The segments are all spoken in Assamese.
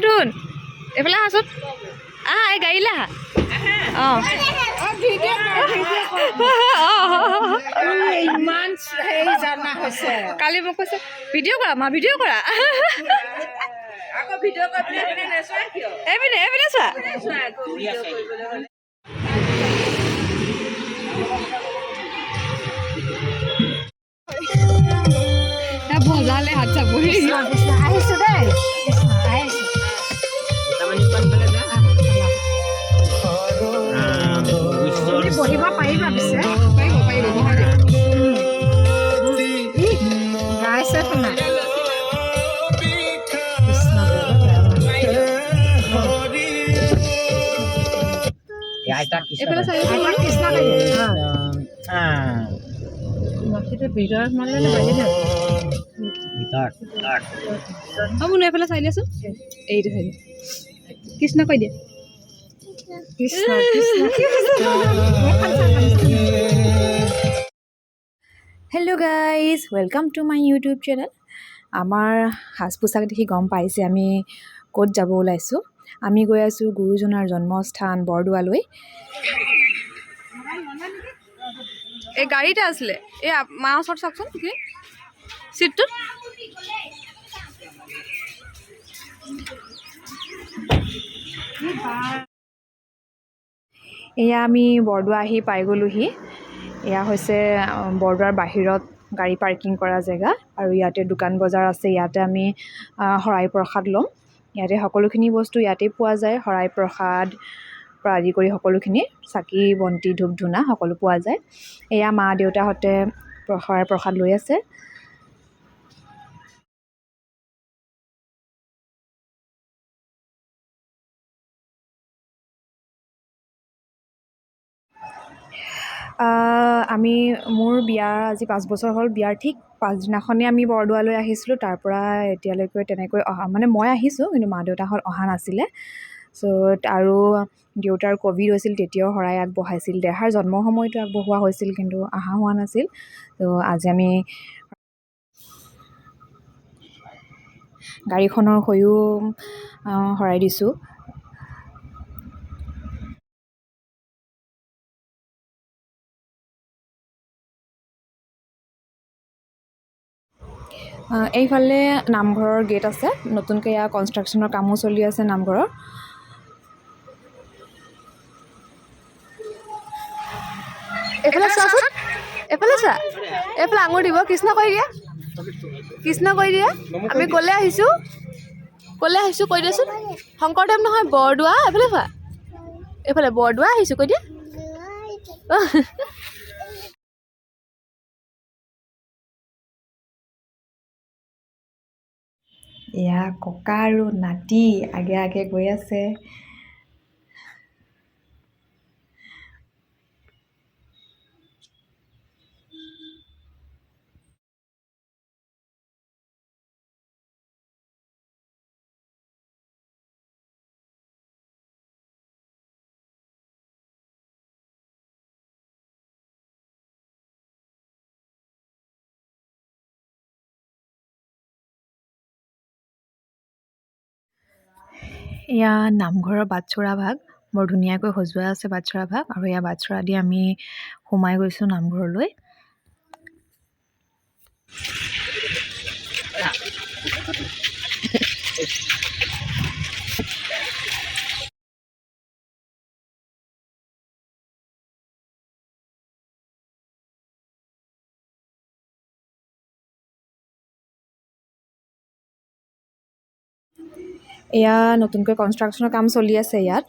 ধুন এইফালে আহাচোন আহা এই গাড়ীলৈ আহা ইমান হেৰি জানা হৈছে কালি মোক কৈছে ভিডিঅ' কৰা মা ভিডিঅ' কৰা এইপিনে এইপিনে চোৱা বজালে হাত চাপৰি আহিছো দেই বহিব পাৰিবা পিছে গাইছে শুনা এইফালে চাই ভিতৰত মানে বাহিৰত মোৰ এইফালে চাই দিয়াচোন এইটো চাই কৃষ্ণ কৈ দিয়া Krishna Krishna hello' guys welcome to my YouTube channel আমাৰ সাজ পোছাক দেখি গম পাইছে আমি ক'ত যাব ওলাইছোঁ আমি গৈ আছোঁ গুৰুজনাৰ জন্মস্থান বৰদোৱালৈ এই গাড়ীতে আছিলে এই মা ওচৰত চাওকচোন কি চিটটোত এয়া আমি বৰদোৱা আহি পাই গ'লোহি এয়া হৈছে বৰদোৱাৰ বাহিৰত গাড়ী পাৰ্কিং কৰা জেগা আৰু ইয়াতে দোকান বজাৰ আছে ইয়াতে আমি শৰাই প্ৰসাদ ল'ম ইয়াতে সকলোখিনি বস্তু ইয়াতেই পোৱা যায় শৰাই প্ৰসাদ পৰা আদি কৰি সকলোখিনি চাকি বন্তি ধূপ ধূনা সকলো পোৱা যায় এয়া মা দেউতাহঁতে শৰাই প্ৰসাদ লৈ আছে আমি মোৰ বিয়াৰ আজি 5 বছৰ হ'ল বিয়াৰ ঠিক পাছদিনাখনেই আমি বৰদোৱালৈ আহিছিলোঁ তাৰ পৰা এতিয়ালৈকে তেনেকৈ অহা মানে মই আহিছোঁ কিন্তু মা দেউতাহঁত অহা নাছিলে চ' আৰু দেউতাৰ ক'ভিড হৈছিল তেতিয়াও শৰাই আগবঢ়াইছিল দেহাৰ জন্মৰ সময়তো আগবঢ়োৱা হৈছিল কিন্তু অহা হোৱা নাছিল ত' আজি আমি গাড়ীখনৰ হৈও শৰাই দিছোঁ এইফালে নামঘৰৰ গেট আছে নতুনকৈ ইয়াৰ কনষ্ট্ৰাকশ্যনৰ কামো চলি আছে নামঘৰৰ এইফালে চোৱাচোন এইফালে চোৱা এইফালে আঙুৰ দিব কৃষ্ণ কৰি দিয়া আমি ক'লৈ আহিছোঁ কৈ দিয়াচোন শংকৰদেৱ নহয় বৰদোৱা এইফালে চোৱা এইফালে বৰদোৱা আহিছোঁ কৈ দিয়া এয়া ককা আৰু নাতি আগে আগে গৈ আছে এয়া নামঘৰৰ বাটচ'ৰা ভাগ বৰ ধুনীয়াকৈ সজোৱা আছে বাটচ'ৰা ভাগ আৰু এয়া বাটচ'ৰা দি আমি সোমাই গৈছোঁ নামঘৰলৈ এয়া নতুনকৈ কনষ্ট্ৰাকশ্যনৰ কাম চলি আছে ইয়াত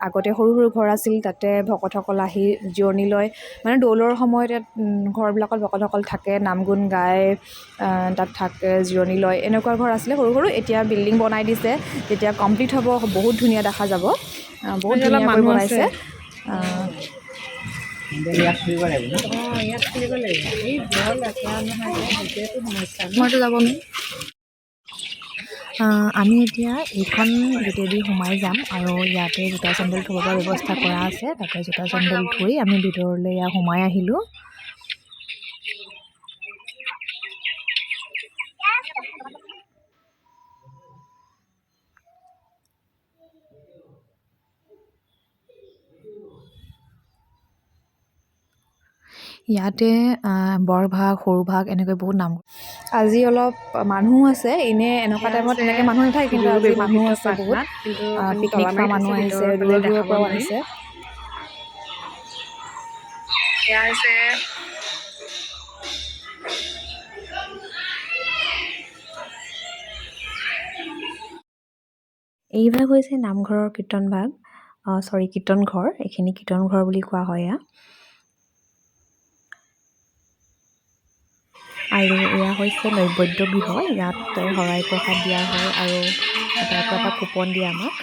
আগতে সৰু সৰু ঘৰ আছিল তাতে ভকতসকল আহি জিৰণি লয় মানে দৌলৰ সময়ত ইয়াত ঘৰবিলাকত ভকতসকল থাকে নাম গুণ গাই তাত থাকে জিৰণি লয় এনেকুৱা ঘৰ আছিলে সৰু সৰু এতিয়া বিল্ডিং বনাই দিছে যেতিয়া কমপ্লিট হ'ব বহুত ধুনীয়া দেখা যাব বহুত ধুনীয়াকৈ বনাইছে মইতো যাব নোৱাৰিম আমি এতিয়া এইখন গেটেদি সোমাই যাম আৰু ইয়াতে জোতা চেণ্ডেল থ'ব পৰা ব্যৱস্থা কৰা আছে তাতে জোতা চেণ্ডেল থৈ আমি ভিতৰলৈ সোমাই আহিলোঁ ইয়াতে বৰভাগ সৰুভাগ এনেকৈ বহুত নাম। আজি অলপ মানুহো আছে, এনে এনেকুৱা টাইমত এনেকৈ মানুহ নাথাকে, কিন্তু আজি মানুহ আছে বহুত। পিকনিক খোৱা মানুহ আহিছে, দূৰৰ দূৰৰ পৰাও আহিছে। এয়া হৈছে এই ভাগ হৈছে নামঘৰৰ কীৰ্তন ভাগ, কীৰ্তন ঘৰ। এইখিনি কীৰ্তন ঘৰ বুলি কোৱা হয় এয়া। আৰু এয়া হৈছে নৈবেদ্য গৃহ, ইয়াত শৰাই প্ৰসাদ দিয়া হয় আৰু তাৰ পৰা এটা কুপন দিয়ে আমাক।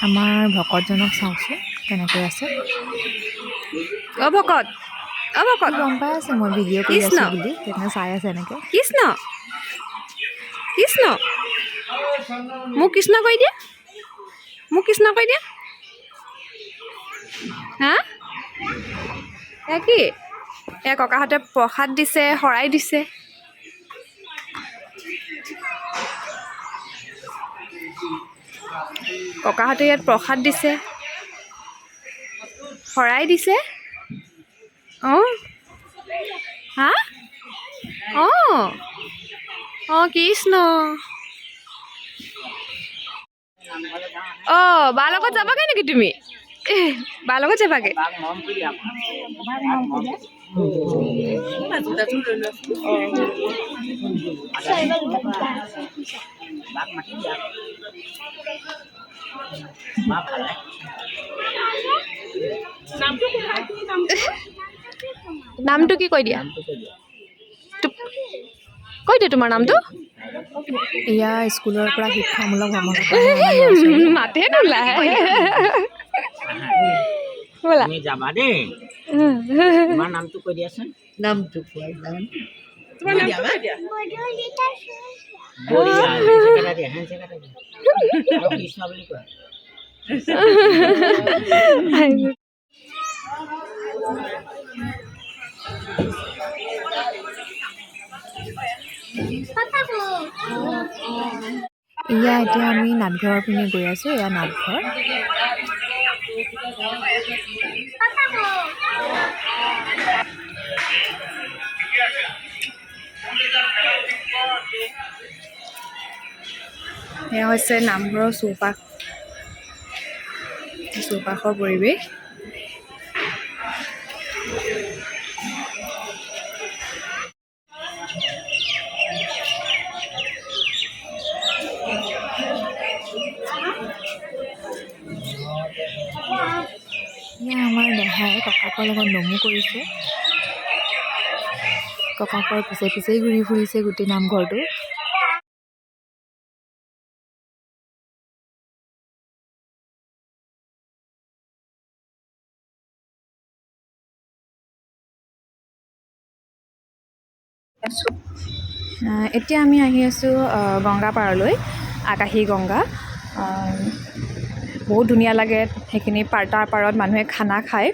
আমাৰ ভকতজনক চাওকচোন কেনেকৈ আছে। ভকত গম পাই আছে মই ভিডিঅ' কৰি আছো বুলি, তেনে চাই আছে এনেকৈ। কৃষ্ণ মোক কৃষ্ণ কৈ দিয়া, হা এয়া কি? এয়া ককাহঁতে প্ৰসাদ দিছে, শৰাই দিছে। ককাহঁতে ইয়াত প্ৰসাদ দিছে, শৰাই দিছে। অঁ হা অঁ কৃষ্ণ। বাৰ লগত যাবাগে নেকি তুমি? বাৰ লগত যাবাগে? নামটো কি কৈ দিয়া? কৈ দিয়া তোমাৰ নামটো। এয়া স্কুলৰ পৰা শিক্ষামূলক ভ্ৰমণৰ মাতে নোলায়। তুমি যাবা দেই। তোমাৰ নামটো কৈ দিয়াচোন। নামটো কোৱা যাম। কৃষ্ণ বুলি কোৱা। এয়া এতিয়া আমি নাটঘৰৰ পিনে গৈ আছোঁ। এয়া নাটঘৰ। এয়া হৈছে নামঘৰৰ চৌপাশৰ পৰিৱেশ। এয়া আমাৰ দেহাই ককাকৰ লগত নমু কৰিছে। ককাকৰ পিছে পিছেই ঘূৰি ফুৰিছে গোটেই নামঘৰটো। এতিয়া আমি আহি আছোঁ গংগাপাৰলৈ, আকাশী গংগা। বহুত ধুনীয়া লাগে সেইখিনি তাৰ পাৰত মানুহে খানা খায়।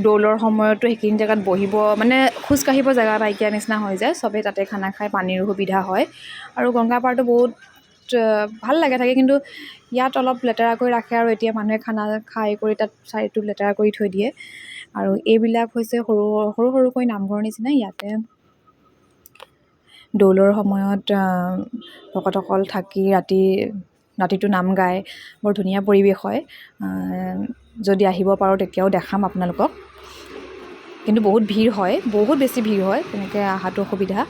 দৌলৰ সময়তো সেইখিনি জেগাত বহিব, মানে খোজকাঢ়িব জেগা নাইকিয়া নিচিনা হৈ যায়। চবেই তাতে খানা খায়, পানীৰো সুবিধা হয়। আৰু গংগাপাৰটো বহুত ভাল লাগে থাকে, কিন্তু ইয়াত অলপ লেতেৰা কৰি ৰাখে আৰু এতিয়া মানুহে খানা খাই কৰি তাত চাইডটো লেতেৰা কৰি থৈ দিয়ে। আৰু এইবিলাক হৈছে সৰুকৈ নামঘৰৰ নিচিনা। ইয়াতে দৌলৰ সময়ত ভকতসকল থাকি ৰাতিটো নাম গায়। বৰ ধুনীয়া পৰিৱেশ হয়। যদি আহিব পাৰোঁ তেতিয়াও দেখাম আপোনালোকক। কিন্তু বহুত ভিৰ হয়, বহুত বেছি ভিৰ হয়, তেনেকৈ অহাটো অসুবিধা।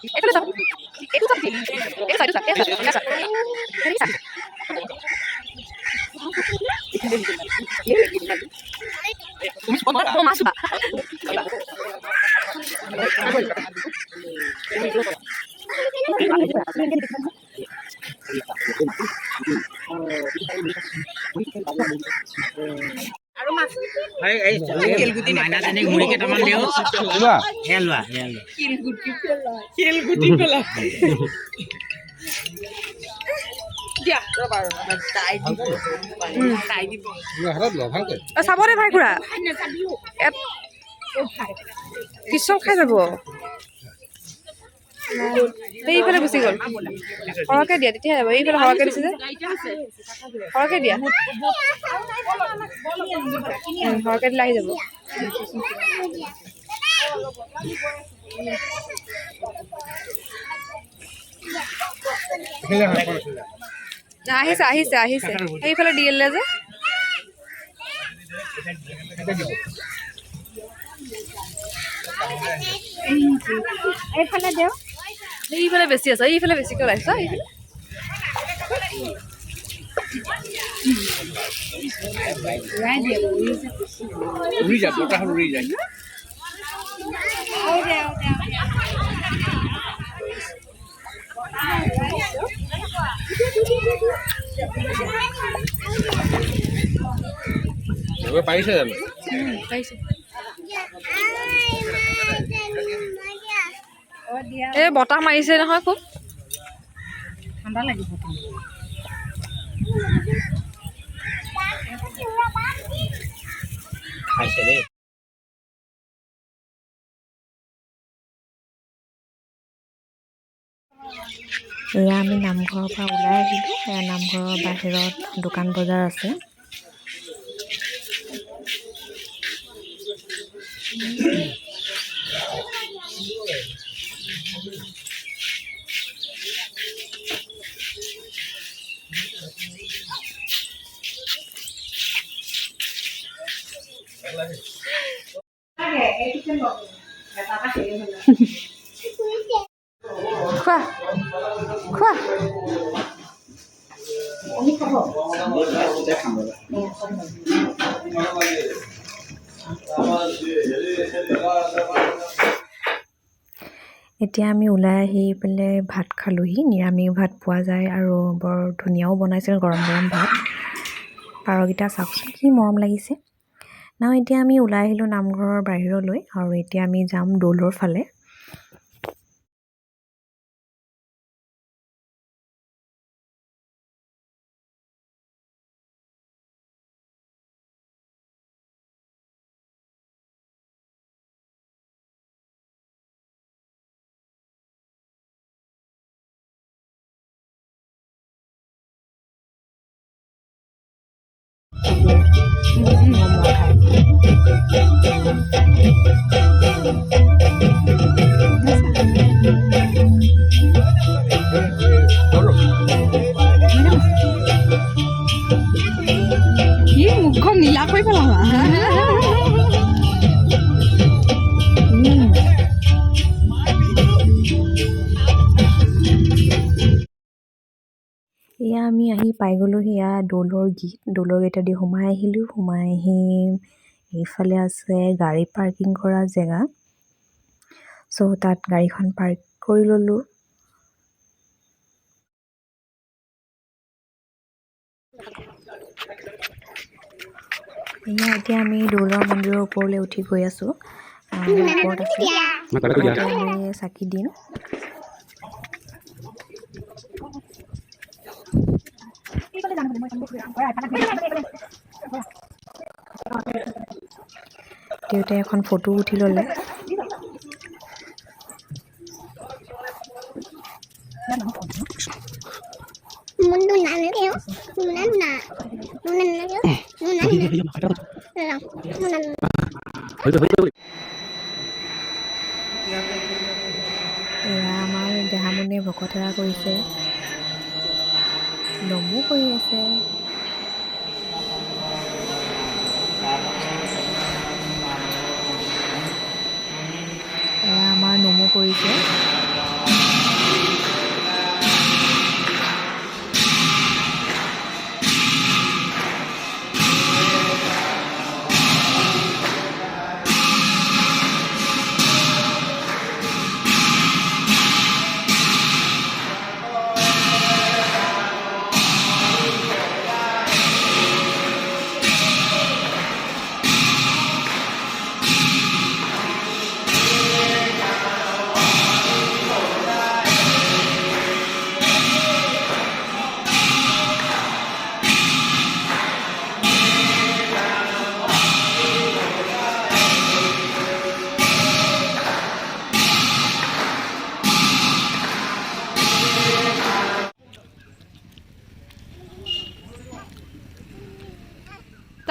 এইফালে চাওক এইটো চাওক এই চাইডটো চাওক মাছ মাইনাজনীক মুড়ি কেইটামান দিওঁ সেয়া লোৱা চাব দে ভাই খুৰা কিছু খাই যাব এইফালে গুচি গ'ল সৰহকৈ দিয়া তেতিয়াহে যাব এইফালে সৰহকৈ দিছে যে সৰহকৈ দিয়া সৰহকৈ দিলে আহি যাব আহিছে আহিছে আহিছে সেইফালে দি দিলে যে এইফালে দেও এইফালে বেছি আছে এইফালে বেছিকৈ ওলাইছে উৰি যায় বতাহত উৰি যায় পাৰিছে জানো পাৰিছে এই বতাহ মাৰিছে নহয় খুব ঠাণ্ডা লাগিব খাইছে দেই এয়া আমি নামঘৰৰ পৰা ওলাই আহিলোঁ এয়া নামঘৰৰ বাহিৰত দোকান বজাৰ আছে খোৱা খোৱা এতিয়া আমি ওলাই আহি পেলাই ভাত খালোঁহি নিৰামিষ ভাত পোৱা যায় আৰু বৰ ধুনীয়াও বনাইছিল গৰম গৰম ভাত পাৰকেইটা চাওকচোন কি মৰম লাগিছে নাও এতিয়া আমি ওলাই আহিলোঁ নামঘৰৰ বাহিৰলৈ আৰু এতিয়া আমি যাম দৌলৰ ফালে মুখখন নীলা কৰি পেলাম এয়া আমি আহি পাই গ'লোঁ সেয়া দৌলৰ গেটেদি সোমাই আহিলোঁ সোমাই আহি এইফালে আছে গাড়ী পাৰ্কিং কৰা জেগা চ' তাত গাড়ীখন পাৰ্ক কৰি ল'লোঁ এয়া এতিয়া আমি দৌলৰ মন্দিৰৰ ওপৰলৈ উঠি গৈ আছোঁ ওপৰত আছে আমি চাকি দিম দেউতাই এখন ফটো উঠি ল'লে এয়া আমাৰ দেহামুনিয়ে ভকতেৰা কৰিছে নমো কৰি আছে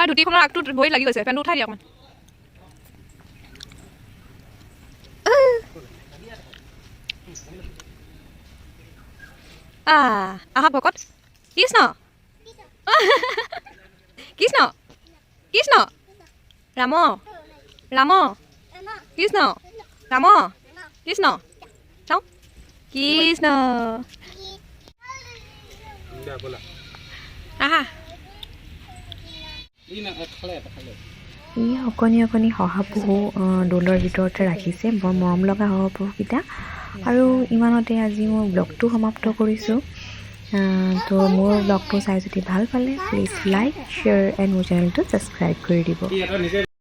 তাৰ ধুতিখনৰ আগটো ভৰি লাগি গৈছে পেনটো উঠাই দিয়া অকণমান আহা ভকত কৃষ্ণ কৃষ্ণ কৃষ্ণ ৰাম ৰাম কৃষ্ণ ৰাম কৃষ্ণ চাওঁ কৃষ্ণ আহা ই অকণি অকণি শহাপহু দৌলৰ ভিতৰতে ৰাখিছে বৰ মৰম লগা শহাপহুকেইটা আৰু ইমানতে আজি মোৰ ব্লগটো সমাপ্ত কৰিছোঁ তো মোৰ ব্লগটো চাই যদি ভাল পালে প্লিজ লাইক শ্বেয়াৰ এণ্ড মোৰ চেনেলটো ছাবস্ক্ৰাইব কৰি দিব